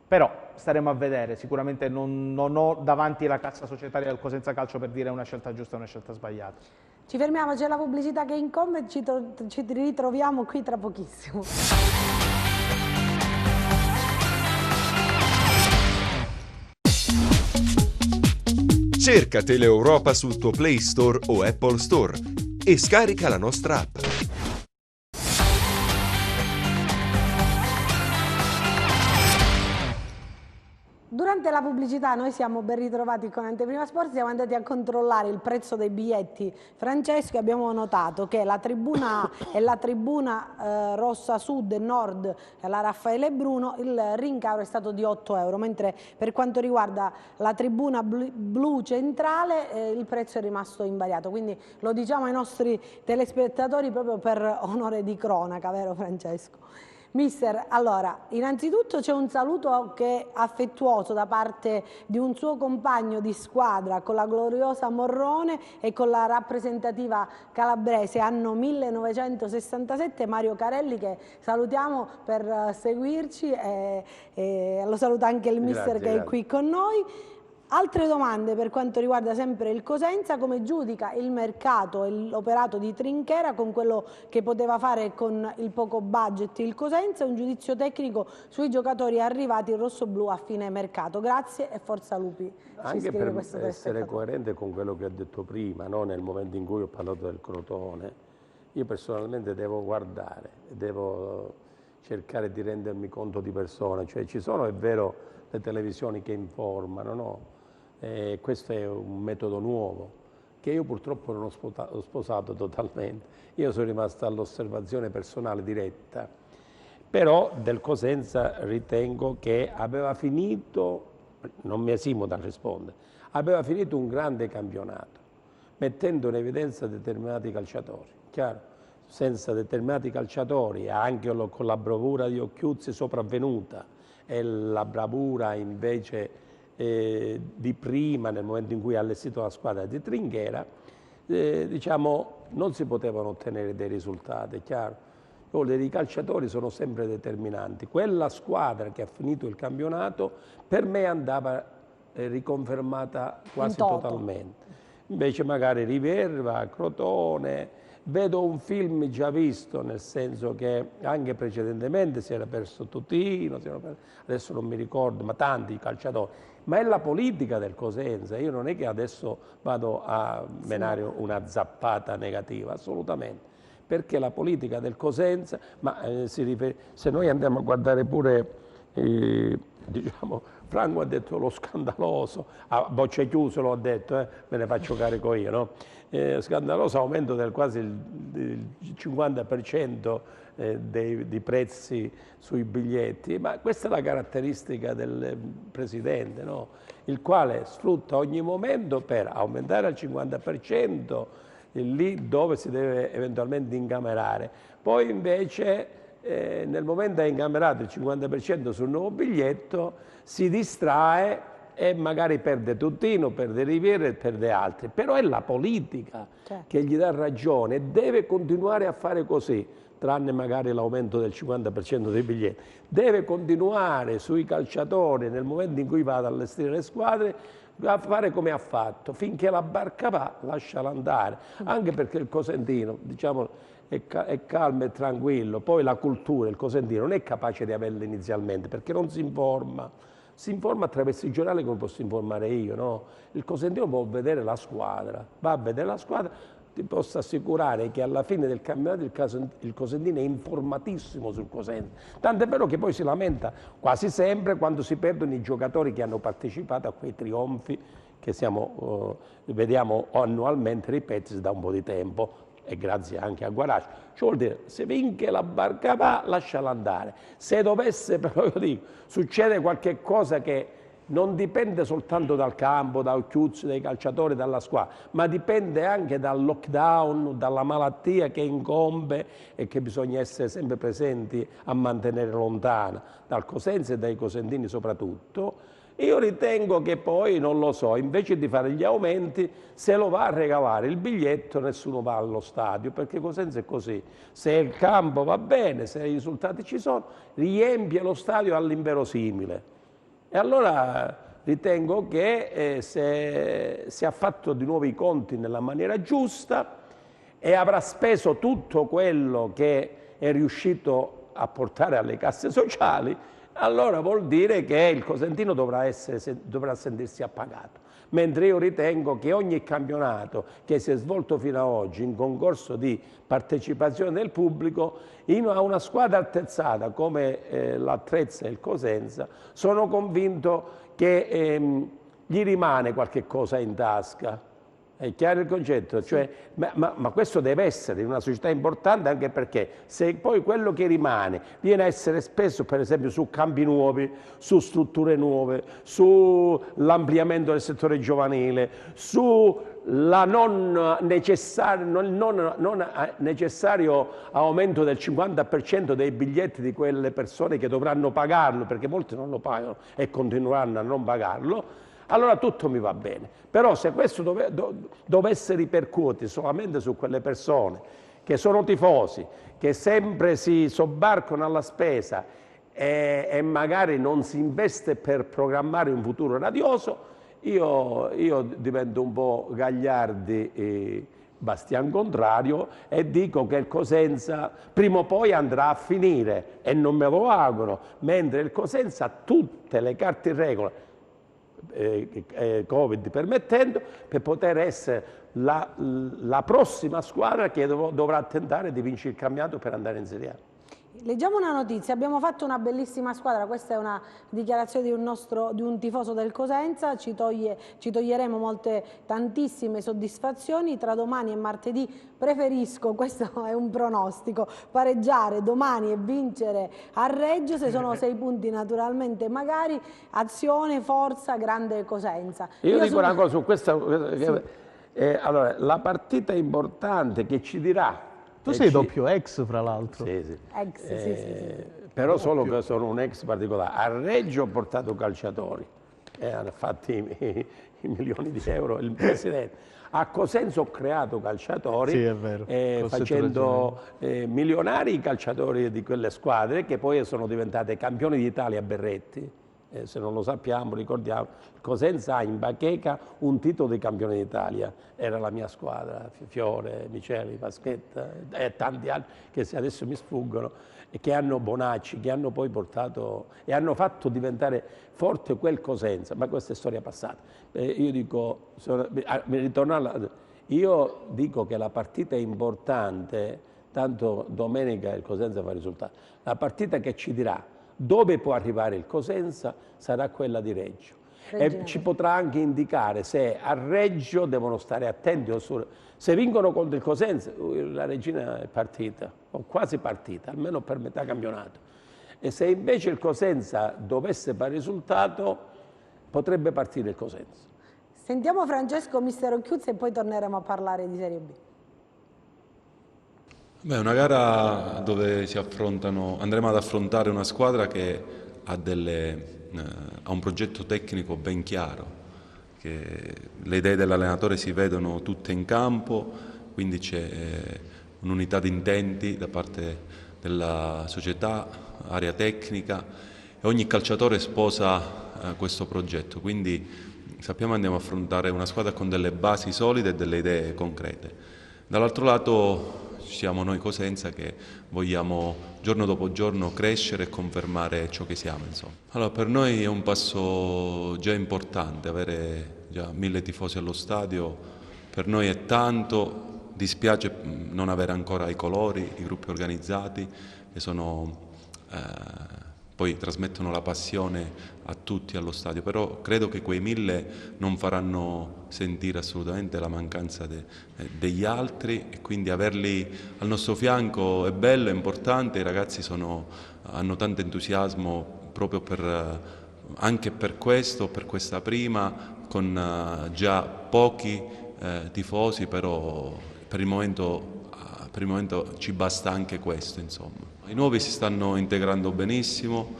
però staremo a vedere, sicuramente non ho davanti la cassa societaria del Cosenza Calcio per dire una scelta giusta o una scelta sbagliata. Ci fermiamo, c'è la pubblicità che incombe, ci ritroviamo qui tra pochissimo. Cerca Teleeuropa sul tuo Play Store o Apple Store e scarica la nostra app. Durante la pubblicità noi siamo ben ritrovati con Anteprima Sport, siamo andati a controllare il prezzo dei biglietti, Francesco, e abbiamo notato che la tribuna A e la tribuna rossa sud e nord, la Raffaele Bruno, il rincaro è stato di 8 euro, mentre per quanto riguarda la tribuna blu centrale il prezzo è rimasto invariato, quindi lo diciamo ai nostri telespettatori proprio per onore di cronaca, vero Francesco? Mister, allora, innanzitutto c'è un saluto che è affettuoso da parte di un suo compagno di squadra con la gloriosa Morrone e con la rappresentativa calabrese anno 1967, Mario Carelli, che salutiamo per seguirci e lo saluta anche il mister che è qui con noi. Altre domande per quanto riguarda sempre il Cosenza: come giudica il mercato e l'operato di Trinchera con quello che poteva fare con il poco budget il Cosenza, un giudizio tecnico sui giocatori arrivati in rossoblu a fine mercato. Grazie e forza Lupi. Anche per essere coerente con quello che ho detto prima, no? Nel momento in cui ho parlato del Crotone, io personalmente devo guardare, devo cercare di rendermi conto di persona, cioè ci sono, è vero, le televisioni che informano, no? Questo è un metodo nuovo che io purtroppo non ho sposato totalmente. Io sono rimasto all'osservazione personale diretta, però del Cosenza ritengo che aveva finito, non mi esimo da rispondere, aveva finito un grande campionato mettendo in evidenza determinati calciatori, chiaro? Senza determinati calciatori, anche con la bravura di Occhiuzzi sopravvenuta e la bravura invece di prima, nel momento in cui ha allestito la squadra di Trinchera, diciamo, non si potevano ottenere dei risultati, chiaro? I calciatori sono sempre determinanti. Quella squadra che ha finito il campionato per me andava riconfermata quasi totalmente. Invece magari Riverva, Crotone, vedo un film già visto, nel senso che anche precedentemente si era perso Tutino, adesso non mi ricordo, ma tanti calciatori. Ma è la politica del Cosenza, io non è che adesso vado a menare una zappata negativa, assolutamente, perché la politica del Cosenza, ma se noi andiamo a guardare pure, diciamo, Franco ha detto lo scandaloso, a bocce chiuse lo ha detto, me ne faccio carico io, no? Scandaloso aumento del quasi il 50% dei prezzi sui biglietti, ma questa è la caratteristica del Presidente, no? Il quale sfrutta ogni momento per aumentare al 50% lì dove si deve eventualmente incamerare. Poi invece nel momento è incamerato il 50% sul nuovo biglietto, si distrae e magari perde Tutino, perde Riviera e perde altri. Però è la politica che gli dà ragione e deve continuare a fare così, tranne magari l'aumento del 50% dei biglietti. Deve continuare sui calciatori nel momento in cui va ad allestire le squadre a fare come ha fatto, finché la barca va, lasciala andare, anche perché il cosentino, diciamo, è calmo e tranquillo, poi la cultura, il cosentino non è capace di averla inizialmente, perché non si informa attraverso i giornali come posso informare io, no? Il cosentino può vedere la squadra, va a vedere la squadra, ti posso assicurare che alla fine del campionato il cosentino è informatissimo sul Cosenza, tant'è vero che poi si lamenta quasi sempre quando si perdono i giocatori che hanno partecipato a quei trionfi che vediamo annualmente ripetersi da un po' di tempo. e grazie anche a Guaraci, cioè vuol dire se vinche la barca va, lasciala andare. Se dovesse però, io dico, succede qualche cosa che non dipende soltanto dal campo, dal chiuzzo, dai calciatori, dalla squadra, ma dipende anche dal lockdown, dalla malattia che incombe e che bisogna essere sempre presenti a mantenere lontana dal Cosenza e dai cosentini soprattutto. Io ritengo che poi, non lo so, invece di fare gli aumenti, se lo va a regalare il biglietto nessuno va allo stadio, perché Cosenza è così. Se il campo va bene, se i risultati ci sono, riempie lo stadio all'inverosimile. E allora ritengo che se ha fatto di nuovo i conti nella maniera giusta e avrà speso tutto quello che è riuscito a portare alle casse sociali, allora vuol dire che il cosentino dovrà sentirsi appagato. Mentre io ritengo che ogni campionato che si è svolto fino ad oggi in concorso di partecipazione del pubblico, a una squadra attrezzata come l'Attrezza e il Cosenza, sono convinto che gli rimane qualche cosa in tasca. È chiaro il concetto? Sì. Cioè, ma questo deve essere in una società importante, anche perché se poi quello che rimane viene a essere speso per esempio su campi nuovi, su strutture nuove, sull'ampliamento del settore giovanile, sulla non necessario aumento del 50% dei biglietti di quelle persone che dovranno pagarlo, perché molti non lo pagano e continueranno a non pagarlo, allora tutto mi va bene. Però se questo dovesse ripercuotere solamente su quelle persone che sono tifosi, che sempre si sobbarcano alla spesa e magari non si investe per programmare un futuro radioso, io divento un po' Gagliardi e Bastian Contrario e dico che il Cosenza prima o poi andrà a finire, e non me lo auguro, mentre il Cosenza ha tutte le carte in regola, Covid permettendo, per poter essere la prossima squadra che dovrà tentare di vincere il campionato per andare in Serie A. Leggiamo una notizia, abbiamo fatto una bellissima squadra, questa è una dichiarazione di un tifoso del Cosenza, ci toglieremo tantissime soddisfazioni, tra domani e martedì preferisco, questo è un pronostico, pareggiare domani e vincere a Reggio, se sono 6 punti naturalmente, magari azione, forza, grande Cosenza. Io dico una cosa su questa, sì. Allora, la partita importante che ci dirà. Tu sei doppio ex, fra l'altro. Sì, sì. Ex, sì. Però solo che sono un ex particolare. A Reggio ho portato calciatori, hanno fatto i milioni di euro il presidente. A Cosenza ho creato calciatori, sì, è vero. facendo milionari i calciatori di quelle squadre che poi sono diventate campioni d'Italia a berretti. Se non lo sappiamo, ricordiamo, Cosenza ha in bacheca un titolo di campione d'Italia, era la mia squadra, Fiore, Miceli, Paschetta e tanti altri che adesso mi sfuggono, e che hanno Bonacci, che hanno poi portato e hanno fatto diventare forte quel Cosenza, ma questa è storia passata. Io dico, io dico che la partita è importante, tanto domenica il Cosenza fa risultato, la partita che ci dirà dove può arrivare il Cosenza sarà quella di Reggio. E ci potrà anche indicare se a Reggio devono stare attenti o se vincono contro il Cosenza, la Regina è partita, o quasi partita, almeno per metà campionato. E se invece il Cosenza dovesse fare risultato, potrebbe partire il Cosenza. Sentiamo Francesco Mister Occhiuzzi e poi torneremo a parlare di Serie B. Beh, è una gara dove andremo ad affrontare una squadra che ha un progetto tecnico ben chiaro, che le idee dell'allenatore si vedono tutte in campo, quindi c'è un'unità di intenti da parte della società, area tecnica, e ogni calciatore sposa questo progetto, quindi sappiamo che andiamo a affrontare una squadra con delle basi solide e delle idee concrete. Dall'altro lato siamo noi Cosenza che vogliamo giorno dopo giorno crescere e confermare ciò che siamo, insomma. Allora, per noi è un passo già importante, avere già 1000 tifosi allo stadio per noi è tanto, dispiace non avere ancora i colori, i gruppi organizzati che sono poi trasmettono la passione a tutti allo stadio, però credo che quei 1000 non faranno sentire assolutamente la mancanza degli altri, e quindi averli al nostro fianco è bello, è importante. I ragazzi hanno tanto entusiasmo proprio anche per questo, per questa prima, con già pochi tifosi, però per il momento ci basta anche questo, insomma. I nuovi si stanno integrando benissimo,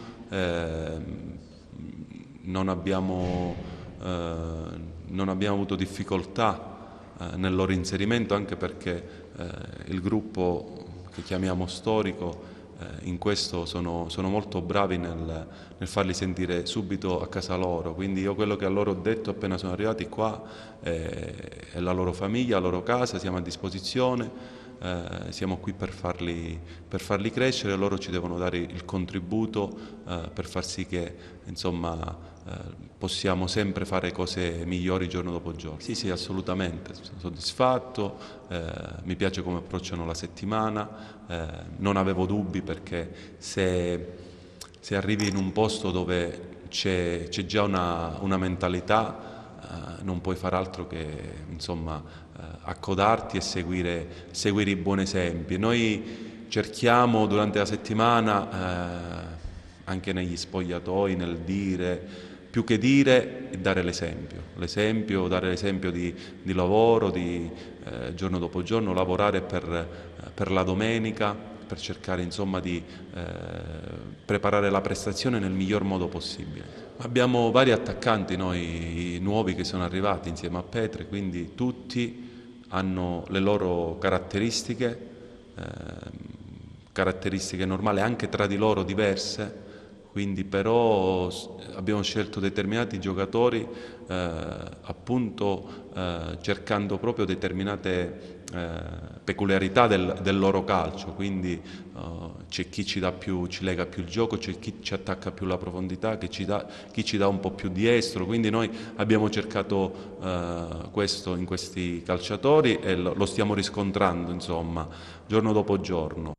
non abbiamo avuto difficoltà nel loro inserimento, anche perché il gruppo che chiamiamo storico in questo sono molto bravi nel farli sentire subito a casa loro. Quindi io quello che a loro ho detto appena sono arrivati qua è la loro famiglia, la loro casa, siamo a disposizione. Siamo qui per farli crescere, loro ci devono dare il contributo per far sì che, insomma, possiamo sempre fare cose migliori giorno dopo giorno. Sì, assolutamente, sono soddisfatto, mi piace come approcciano la settimana, non avevo dubbi, perché se arrivi in un posto dove c'è già una mentalità, non puoi far altro che, insomma, accodarti e seguire i buoni esempi. Noi cerchiamo durante la settimana, anche negli spogliatoi, nel dire, più che dire, dare l'esempio, dare l'esempio di lavoro, di giorno dopo giorno, lavorare per la domenica, per cercare, insomma, di preparare la prestazione nel miglior modo possibile. Abbiamo vari attaccanti noi nuovi che sono arrivati insieme a Petri, quindi tutti hanno le loro caratteristiche normali, anche tra di loro diverse, quindi però abbiamo scelto determinati giocatori appunto cercando proprio determinate peculiarità del loro calcio, quindi c'è chi ci lega più il gioco, c'è chi ci attacca più la profondità, chi ci dà un po' più di estro, quindi noi abbiamo cercato questo in questi calciatori e lo stiamo riscontrando, insomma, giorno dopo giorno.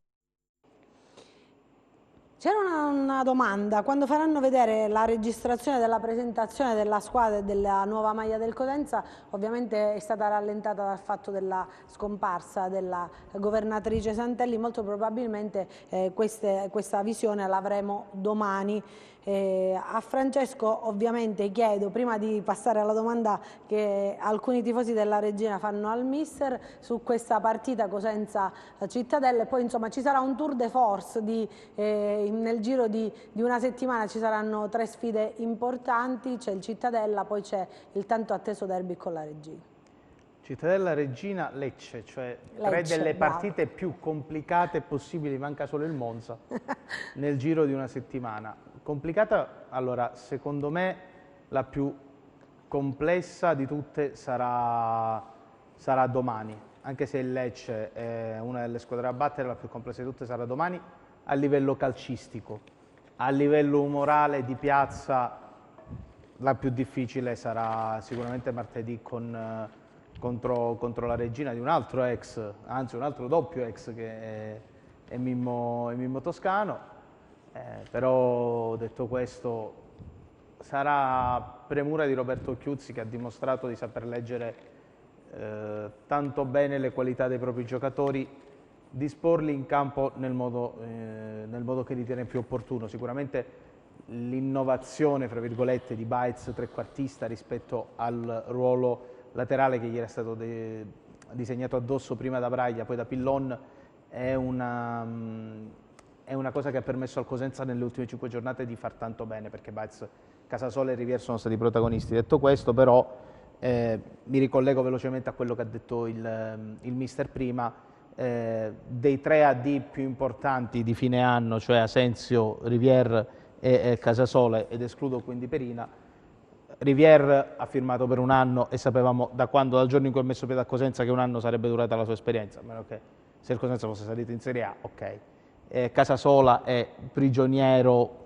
C'era una domanda: quando faranno vedere la registrazione della presentazione della squadra e della nuova maglia del Cosenza, ovviamente è stata rallentata dal fatto della scomparsa della governatrice Santelli, molto probabilmente questa visione l'avremo domani. A Francesco ovviamente chiedo, prima di passare alla domanda che alcuni tifosi della Regina fanno al mister su questa partita Cosenza-Cittadella, e poi insomma ci sarà un tour de force nel giro di una settimana. Ci saranno 3 sfide importanti, c'è il Cittadella, poi c'è il tanto atteso derby con la Regina. Cittadella, Regina, Lecce, cioè tre delle partite più complicate possibili, manca solo il Monza, nel giro di una settimana. Complicata, allora, secondo me la più complessa di tutte sarà domani, anche se il Lecce è una delle squadre a battere, la più complessa di tutte sarà domani a livello calcistico. A livello umorale, di piazza, la più difficile sarà sicuramente martedì contro la Regina, di un altro ex, anzi un altro doppio ex, che è Mimmo Toscano. Però detto questo, sarà premura di Roberto Chiuzzi, che ha dimostrato di saper leggere tanto bene le qualità dei propri giocatori, disporli in campo nel modo che ritiene più opportuno. Sicuramente l'innovazione, fra virgolette, di Baez trequartista rispetto al ruolo laterale che gli era stato disegnato addosso prima da Braglia, poi da Pillon, è una cosa che ha permesso al Cosenza nelle ultime 5 giornate di far tanto bene, perché Baez, Casasola e Rivière sono stati protagonisti. Detto questo, però, mi ricollego velocemente a quello che ha detto il mister prima. Dei 3 AD più importanti di fine anno, cioè Asensio, Rivière e Casasola, ed escludo quindi Perina, Rivière ha firmato per un anno e sapevamo dal giorno in cui ha messo piede a Cosenza che un anno sarebbe durata la sua esperienza, a meno che se il Cosenza fosse salito in Serie A, ok. Casasola è prigioniero,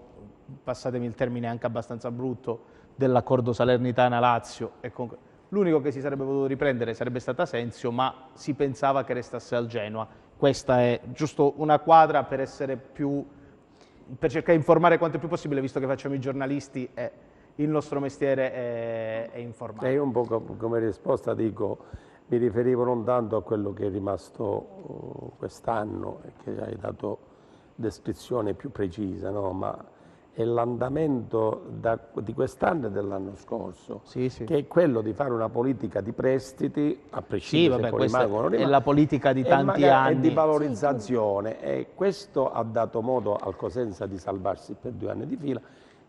passatemi il termine anche abbastanza brutto, dell'accordo Salernitana-Lazio, e l'unico che si sarebbe potuto riprendere sarebbe stato Asensio, ma si pensava che restasse al Genoa. Questa è giusto una quadra per essere più per cercare di informare quanto più possibile, visto che facciamo i giornalisti e il nostro mestiere è informare. Io un po' come risposta dico, mi riferivo non tanto a quello che è rimasto quest'anno e che hai dato descrizione più precisa, no? Ma è l'andamento di quest'anno e dell'anno scorso, che è quello di fare una politica di prestiti, a prescindere se poi rimangono, è la politica di tanti anni. E di valorizzazione, e questo ha dato modo al Cosenza di salvarsi per 2 anni di fila,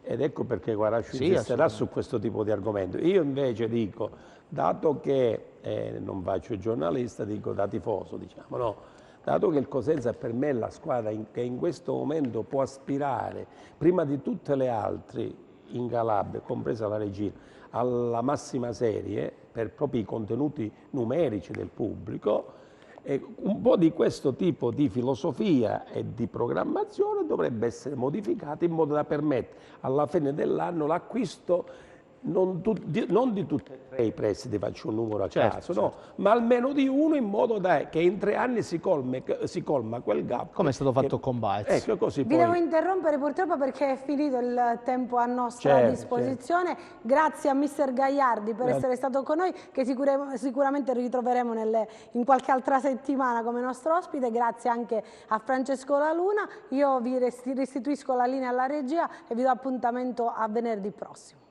ed ecco perché Guarascio insisterà su questo tipo di argomento. Io invece dico, dato che non faccio il giornalista, dico da tifoso, diciamo, no? Dato che il Cosenza per me è la squadra che in questo momento può aspirare, prima di tutte le altre in Calabria, compresa la Regina, alla massima serie per proprio i contenuti numerici del pubblico, un po' di questo tipo di filosofia e di programmazione dovrebbe essere modificata in modo da permettere alla fine dell'anno l'acquisto non di tutti e 3 i prestiti, faccio un numero a caso, no, ma almeno di uno, in modo da che in 3 anni si colma quel gap. Come è stato fatto con Baez. Ecco, così Vi devo interrompere purtroppo perché è finito il tempo a nostra disposizione. Grazie a mister Gagliardi per essere stato con noi, che sicuramente ritroveremo in qualche altra settimana come nostro ospite. Grazie anche a Francesco La Luna. Io vi restituisco la linea alla regia e vi do appuntamento a venerdì prossimo.